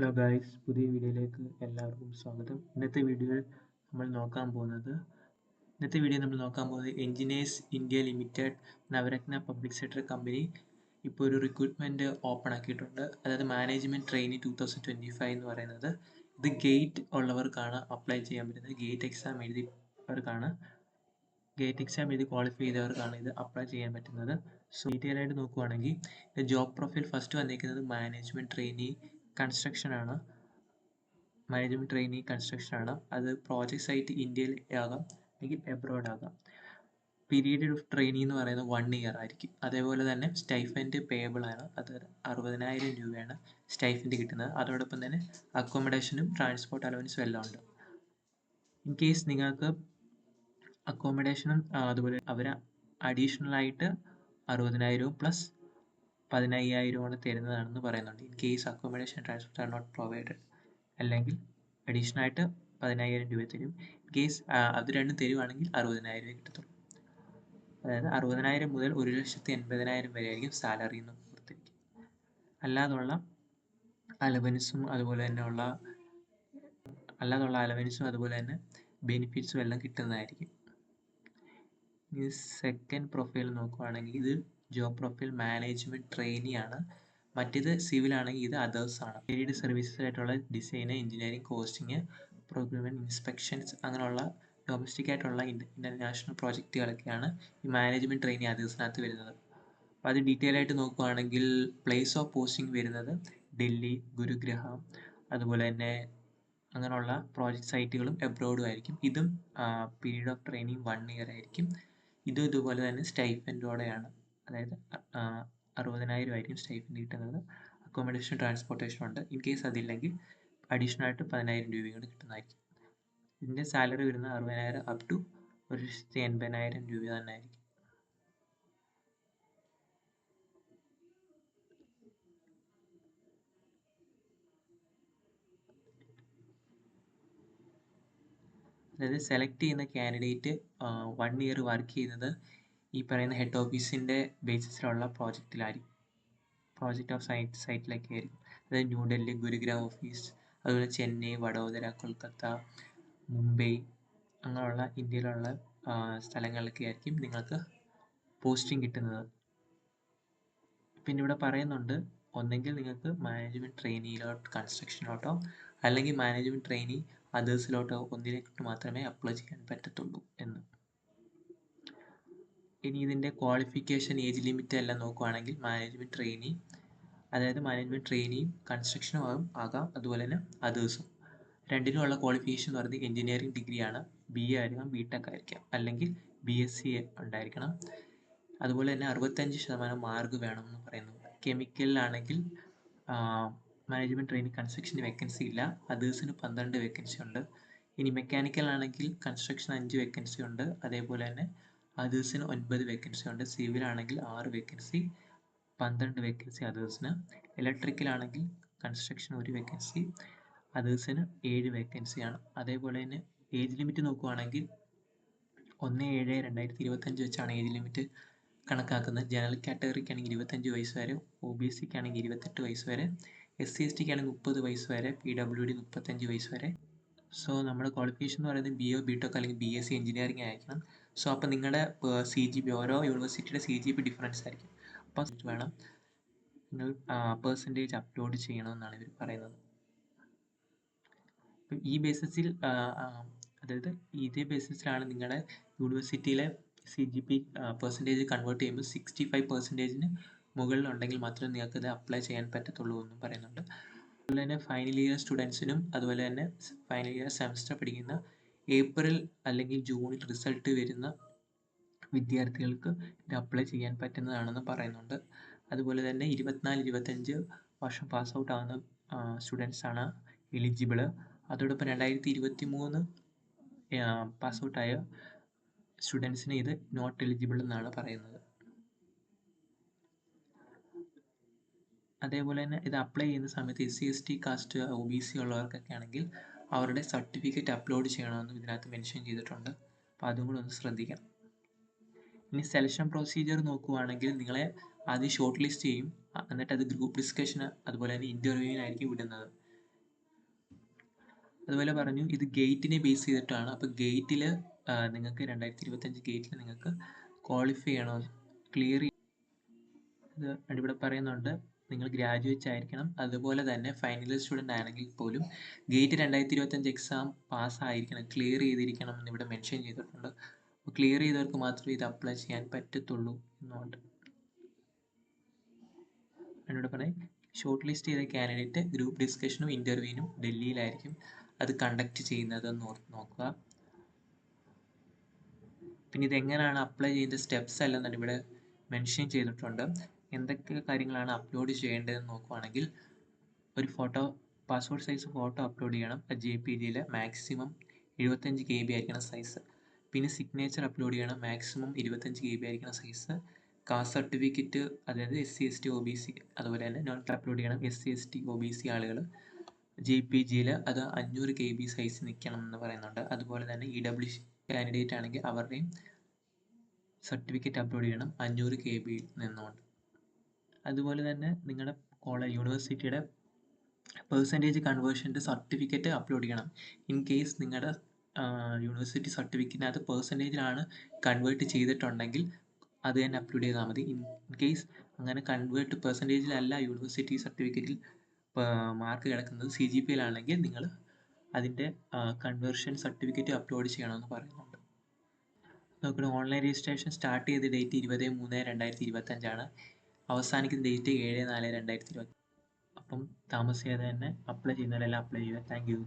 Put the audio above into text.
Hello guys, പുതിയ വീഡിയോയിലേക്ക് എല്ലാവർക്കും സ്വാഗതം. ഇന്നത്തെ വീഡിയോ നമ്മൾ നോക്കാൻ പോകുന്നത് engineers India limited Navratna public sector company ഇപ്പോൾ ഒരു റിക്രൂട്ട്മെൻറ്റ് ഓപ്പൺ ആക്കിയിട്ടുണ്ട്. അതായത് മാനേജ്മെൻറ്റ് ട്രെയിനി 2025 എന്ന് പറയുന്നത്. ഇത് ഗേറ്റ് ഉള്ളവർക്കാണ് അപ്ലൈ ചെയ്യാൻ പറ്റുന്നത്. ഗേറ്റ് എക്സാം എഴുതി ക്വാളിഫൈ ചെയ്തവർക്കാണ് ഇത് അപ്ലൈ ചെയ്യാൻ പറ്റുന്നത്. സോ ഡീറ്റെയിൽ ആയിട്ട് നോക്കുവാണെങ്കിൽ ജോബ് പ്രൊഫൈൽ ഫസ്റ്റ് വന്നിരിക്കുന്നത് മാനേജ്മെൻറ്റ് ട്രെയിനി കൺസ്ട്രക്ഷൻ ആണ്. അത് പ്രോജക്റ്റ് സൈറ്റ് ഇന്ത്യയിൽ ആകാം അല്ലെങ്കിൽ എബ്രോഡ് ആകാം. പീരീഡ് ഓഫ് ട്രെയിനിങ് എന്ന് പറയുന്നത് 1 ഇയർ ആയിരിക്കും. അതേപോലെ തന്നെ സ്റ്റൈഫൻഡ് പേയബിൾ ആണ്. അത് 60,000 രൂപയാണ് സ്റ്റൈഫൻഡ് കിട്ടുന്നത്. അതോടൊപ്പം തന്നെ അക്കോമഡേഷനും ട്രാൻസ്പോർട്ട് അലവൻസും എല്ലാം ഉണ്ട്. ഇൻ കേസ് നിങ്ങൾക്ക് അക്കോമഡേഷനും അതുപോലെ അവർ അഡീഷണൽ ആയിട്ട് 60,000 പ്ലസ് 15,000 തരുന്നതാണെന്ന് പറയുന്നുണ്ട്. In case accommodation transport are not provided, അല്ലെങ്കിൽ അഡീഷണൽ ആയിട്ട് 15,000 രൂപ തരും. ഇൻ കേസ് അത് രണ്ടും തരുവാണെങ്കിൽ 60,000 കിട്ടത്തുള്ളൂ. അതായത് 60,000 മുതൽ 1,80,000 വരെ ആയിരിക്കും സാലറി എന്ന് കൊടുത്തിരിക്കും. അല്ലാതുള്ള അലവൻസും അതുപോലെ തന്നെ ബെനിഫിറ്റ്സും എല്ലാം കിട്ടുന്നതായിരിക്കും. ഈ സെക്കൻഡ് പ്രൊഫൈൽ നോക്കുവാണെങ്കിൽ ഇത് ജോബ് പ്രൊഫൈൽ മാനേജ്മെൻറ്റ് ട്രെയിനി ആണ്. മറ്റേത് സിവിൽ ആണെങ്കിൽ ഇത് അതേഴ്സ് ആണ്. വേരിയഡ് സർവീസസ് ആയിട്ടുള്ള ഡിസൈന്, എഞ്ചിനീയറിംഗ്, കോസ്റ്റിംഗ്, പ്രൊക്യൂർമെൻറ്റ്, ഇൻസ്പെക്ഷൻസ് അങ്ങനെയുള്ള ഡൊമസ്റ്റിക് ആയിട്ടുള്ള ഇൻ്റർനാഷണൽ പ്രോജക്റ്റുകളൊക്കെയാണ് ഈ മാനേജ്മെൻറ്റ് ട്രെയിനി അതേഴ്സിനകത്ത് വരുന്നത്. അപ്പോൾ അത് ഡീറ്റെയിൽ ആയിട്ട് നോക്കുവാണെങ്കിൽ പ്ലേസ് ഓഫ് പോസ്റ്റിംഗ് വരുന്നത് ഡൽഹി, ഗുരുഗ്രഹം, അതുപോലെ തന്നെ അങ്ങനെയുള്ള പ്രോജക്റ്റ് സൈറ്റുകളും എബ്രോഡും ആയിരിക്കും. ഇതും പീരീഡ് ഓഫ് ട്രെയിനിങ് 1 ഇയർ ആയിരിക്കും. ഇതുപോലെ തന്നെ സ്റ്റൈഫൻഡോടെയാണ്. അതായത് 60,000 ആയിരിക്കും സ്റ്റൈഫൻഡ് കിട്ടുന്നത്. അക്കോമഡേഷൻ, ട്രാൻസ്പോർട്ടേഷൻ ഉണ്ട്. ഇൻ കേസ് അതില്ലെങ്കിൽ അഡീഷണൽ ആയിട്ട് 10,000 രൂപയും കൂടി കിട്ടുന്നതായിരിക്കും. ഇതിൻ്റെ സാലറി വരുന്നത് 60,000 അപ് ടു 1,80,000 രൂപ തന്നെ ആയിരിക്കും. അതായത് സെലക്ട് ചെയ്യുന്ന കാൻഡിഡേറ്റ് 1 ഇയർ വർക്ക് ചെയ്യുന്നത് ഈ പറയുന്ന ഹെഡ് ഓഫീസിൻ്റെ ബേസിസിലുള്ള പ്രോജക്റ്റ് ഓഫ് സൈറ്റിലൊക്കെ ആയിരിക്കും. അതായത് ന്യൂഡൽഹി, ഗുരുഗ്രാം ഓഫീസ്, അതുപോലെ ചെന്നൈ, വഡോദര, കൊൽക്കത്ത, മുംബൈ അങ്ങനെയുള്ള ഇന്ത്യയിലുള്ള സ്ഥലങ്ങളിലൊക്കെ ആയിരിക്കും നിങ്ങൾക്ക് പോസ്റ്റിംഗ് കിട്ടുന്നത്. പിന്നെ ഇവിടെ പറയുന്നുണ്ട്, ഒന്നെങ്കിൽ നിങ്ങൾക്ക് മാനേജ്മെൻറ്റ് ട്രെയിനിയിലോട്ട് കൺസ്ട്രക്ഷനിലോട്ടോ അല്ലെങ്കിൽ മാനേജ്മെൻറ്റ് ട്രെയിനി അതേഴ്സിലോട്ടോ ഒന്നിലേക്ക് മാത്രമേ അപ്ലൈ ചെയ്യാൻ പറ്റത്തുള്ളൂ എന്ന്. ഇനി ഇതിൻ്റെ ക്വാളിഫിക്കേഷൻ, ഏജ് ലിമിറ്റ് എല്ലാം നോക്കുവാണെങ്കിൽ മാനേജ്മെൻറ്റ് ട്രെയിനിയും കൺസ്ട്രക്ഷനും ആകാം, അതുപോലെ തന്നെ അതേഴ്സും. രണ്ടിനുമുള്ള ക്വാളിഫിക്കേഷൻ എന്ന് പറയുന്നത് എഞ്ചിനീയറിംഗ് ഡിഗ്രിയാണ്. BA ആയിരിക്കാം, BTech ആയിരിക്കാം, അല്ലെങ്കിൽ BSc ഉണ്ടായിരിക്കണം. അതുപോലെ തന്നെ 65% മാർക്ക് വേണമെന്ന് പറയുന്നു. കെമിക്കലിലാണെങ്കിൽ മാനേജ്മെൻറ്റ് ട്രെയിനിങ് കൺസ്ട്രക്ഷന് വേക്കൻസി ഇല്ല, അതേഴ്സിന് 12 വേക്കൻസി ഉണ്ട്. ഇനി മെക്കാനിക്കൽ ആണെങ്കിൽ കൺസ്ട്രക്ഷൻ 5 വേക്കൻസി ഉണ്ട്, അതേപോലെ തന്നെ അതേഴ്സിന് 9 വേക്കൻസി ഉണ്ട്. സിവിൽ ആണെങ്കിൽ 6 വേക്കൻസി, 12 വേക്കൻസി അതേഴ്സിന്. ഇലക്ട്രിക്കൽ ആണെങ്കിൽ കൺസ്ട്രക്ഷൻ 1 വേക്കൻസി, അതേഴ്സിന് 7 വേക്കൻസിയാണ്. അതേപോലെ തന്നെ ഏജ് ലിമിറ്റ് നോക്കുവാണെങ്കിൽ 1/7/2025 വെച്ചാണ് ഏജ് ലിമിറ്റ് കണക്കാക്കുന്നത്. ജനറൽ കാറ്റഗറിക്കാണെങ്കിൽ 25 വയസ്സ് വരെ, OBCക്കാണെങ്കിൽ 28 വയസ്സ് വരെ, SC/STക്കാണെങ്കിൽ 30 വയസ്സ് വരെ, PWD 35 വയസ്സ് വരെ. സോ നമ്മുടെ ക്വാളിഫിക്കേഷൻ എന്ന് പറയുന്നത് BA, BTech അല്ലെങ്കിൽ BSc എഞ്ചിനീയറിംഗ് ആയിരിക്കണം. സോ അപ്പോൾ നിങ്ങളുടെ CGP, ഓരോ യൂണിവേഴ്സിറ്റിയുടെ CGP ഡിഫറൻസ് ആയിരിക്കും. അപ്പോൾ വേണം നിങ്ങൾ പെർസെൻറ്റേജ് അപ്ലോഡ് ചെയ്യണമെന്നാണ് ഇവർ പറയുന്നത്. അപ്പം ഈ ബേസിസിൽ അതായത് ഇതേ ബേസിസിലാണ് നിങ്ങളുടെ യൂണിവേഴ്സിറ്റിയിലെ CGP പെർസെൻറ്റേജ് കൺവേർട്ട് ചെയ്യുമ്പോൾ 65% മുകളിലുണ്ടെങ്കിൽ മാത്രമേ നിങ്ങൾക്കിത് അപ്ലൈ ചെയ്യാൻ പറ്റത്തുള്ളൂ എന്നും പറയുന്നുണ്ട്. അതുപോലെ തന്നെ ഫൈനൽ ഇയർ സ്റ്റുഡൻസിനും, അതുപോലെ തന്നെ ഫൈനൽ ഇയർ സെമസ്റ്റർ പഠിക്കുന്ന ഏപ്രിൽ അല്ലെങ്കിൽ ജൂണിൽ റിസൾട്ട് വരുന്ന വിദ്യാർത്ഥികൾക്ക് ഇത് അപ്ലൈ ചെയ്യാൻ പറ്റുന്നതാണെന്ന് പറയുന്നുണ്ട്. അതുപോലെ തന്നെ 24-25 വർഷം പാസ് ഔട്ട് ആവുന്ന സ്റ്റുഡൻസാണ് എലിജിബിള്. അതോടൊപ്പം 2023 പാസ് ഔട്ടായ സ്റ്റുഡൻസിന് ഇത് നോട്ട് എലിജിബിൾ എന്നാണ് പറയുന്നത്. അതേപോലെ തന്നെ ഇത് അപ്ലൈ ചെയ്യുന്ന സമയത്ത് SC/ST കാസ്റ്റ്, OBC ഉള്ളവർക്കൊക്കെ ആണെങ്കിൽ അവരുടെ സർട്ടിഫിക്കറ്റ് അപ്ലോഡ് ചെയ്യണമെന്ന് ഇതിനകത്ത് മെൻഷൻ ചെയ്തിട്ടുണ്ട്. അപ്പോൾ അതും കൂടെ ഒന്ന് ശ്രദ്ധിക്കണം. ഇനി സെലക്ഷൻ പ്രൊസീജിയർ നോക്കുവാണെങ്കിൽ നിങ്ങളെ ആദ്യം ഷോർട്ട് ലിസ്റ്റ് ചെയ്യും, എന്നിട്ട് അത് ഗ്രൂപ്പ് ഡിസ്കഷന് അതുപോലെ തന്നെ ഇൻ്റർവ്യൂവിനായിരിക്കും വിടുന്നത്. അതുപോലെ പറഞ്ഞു ഇത് ഗേറ്റിനെ ബേസ് ചെയ്തിട്ടാണ്. അപ്പോൾ ഗേറ്റിൽ നിങ്ങൾക്ക് 2025 ഗേറ്റിൽ നിങ്ങൾക്ക് ക്വാളിഫൈ ചെയ്യണോ, ക്ലിയർ ഇത് ഇവിടെ പറയുന്നുണ്ട്. നിങ്ങൾ ഗ്രാജുവേറ്റ്സ് ആയിരിക്കണം. അതുപോലെ തന്നെ ഫൈനൽ ഇയർ സ്റ്റുഡൻ്റ് ആണെങ്കിൽ പോലും ഗേറ്റ് 2025 എക്സാം പാസ്സായിരിക്കണം, ക്ലിയർ ചെയ്തിരിക്കണം എന്ന് ഇവിടെ മെൻഷൻ ചെയ്തിട്ടുണ്ട്. അപ്പോൾ ക്ലിയർ ചെയ്തവർക്ക് മാത്രമേ ഇത് അപ്ലൈ ചെയ്യാൻ പറ്റത്തുള്ളൂ എന്നുണ്ട്. എന്നോട് പറയും ഷോർട്ട് ലിസ്റ്റ് ചെയ്ത കാൻഡിഡേറ്റ് ഗ്രൂപ്പ് ഡിസ്കഷനും ഇൻ്റർവ്യൂവിനും ഡൽഹിയിലായിരിക്കും അത് കണ്ടക്ട് ചെയ്യുന്നതെന്ന് നോക്കുക. പിന്നെ ഇതെങ്ങനെയാണ് അപ്ലൈ ചെയ്യുന്ന സ്റ്റെപ്സ് എല്ലാം തന്നെ ഇവിടെ മെൻഷൻ ചെയ്തിട്ടുണ്ട്. എന്തൊക്കെ കാര്യങ്ങളാണ് അപ്ലോഡ് ചെയ്യേണ്ടതെന്ന് നോക്കുവാണെങ്കിൽ, ഒരു പാസ്പോർട്ട് സൈസ് ഫോട്ടോ അപ്ലോഡ് ചെയ്യണം. JPG മാക്സിമം 75 KB ആയിരിക്കണം സൈസ്. പിന്നെ സിഗ്നേച്ചർ അപ്ലോഡ് ചെയ്യണം, മാക്സിമം 25 KB ആയിരിക്കണം സൈസ്. കാസ്റ്റ് സർട്ടിഫിക്കറ്റ്, അതായത് SC/ST OBC, അതുപോലെ തന്നെ നോൺ അപ്ലോഡ് ചെയ്യണം. SC/ST OBC ആളുകൾ JPG അത് 500 KB സൈസ് നിൽക്കണം എന്ന് പറയുന്നുണ്ട്. അതുപോലെ തന്നെ EWC കാൻഡിഡേറ്റ് ആണെങ്കിൽ അവരുടെയും സർട്ടിഫിക്കറ്റ് അപ്ലോഡ് ചെയ്യണം 500 KB നിന്നുകൊണ്ട്. അതുപോലെ തന്നെ നിങ്ങളുടെ യൂണിവേഴ്സിറ്റിയുടെ പെർസെൻറ്റേജ് കൺവേർഷൻ്റെ സർട്ടിഫിക്കറ്റ് അപ്ലോഡ് ചെയ്യണം. ഇൻ കേസ് നിങ്ങളുടെ യൂണിവേഴ്സിറ്റി സർട്ടിഫിക്കറ്റിനകത്ത് പെർസെൻറ്റേജിലാണ് കൺവേർട്ട് ചെയ്തിട്ടുണ്ടെങ്കിൽ അത് തന്നെ അപ്ലോഡ് ചെയ്താൽ മതി. ഇൻ കേസ് അങ്ങനെ കൺവേർട്ട് പെർസെൻറ്റേജിലല്ല യൂണിവേഴ്സിറ്റി സർട്ടിഫിക്കറ്റിൽ മാർക്ക് കിടക്കുന്നത്, CGPAയിലാണെങ്കിൽ നിങ്ങൾ അതിൻ്റെ കൺവേർഷൻ സർട്ടിഫിക്കറ്റ് അപ്ലോഡ് ചെയ്യണമെന്ന് പറയുന്നുണ്ട്. നോക്കണം, ഓൺലൈൻ രജിസ്ട്രേഷൻ സ്റ്റാർട്ട് ചെയ്ത ഡേറ്റ് 20/3/2025 അവസാനിക്കുന്ന ഡേറ്റ് 7/4/2025. അപ്പം താമസിയാതെ തന്നെ അപ്ലൈ ചെയ്യുന്നവരെല്ലാം അപ്ലൈ ചെയ്യുക. Thank you.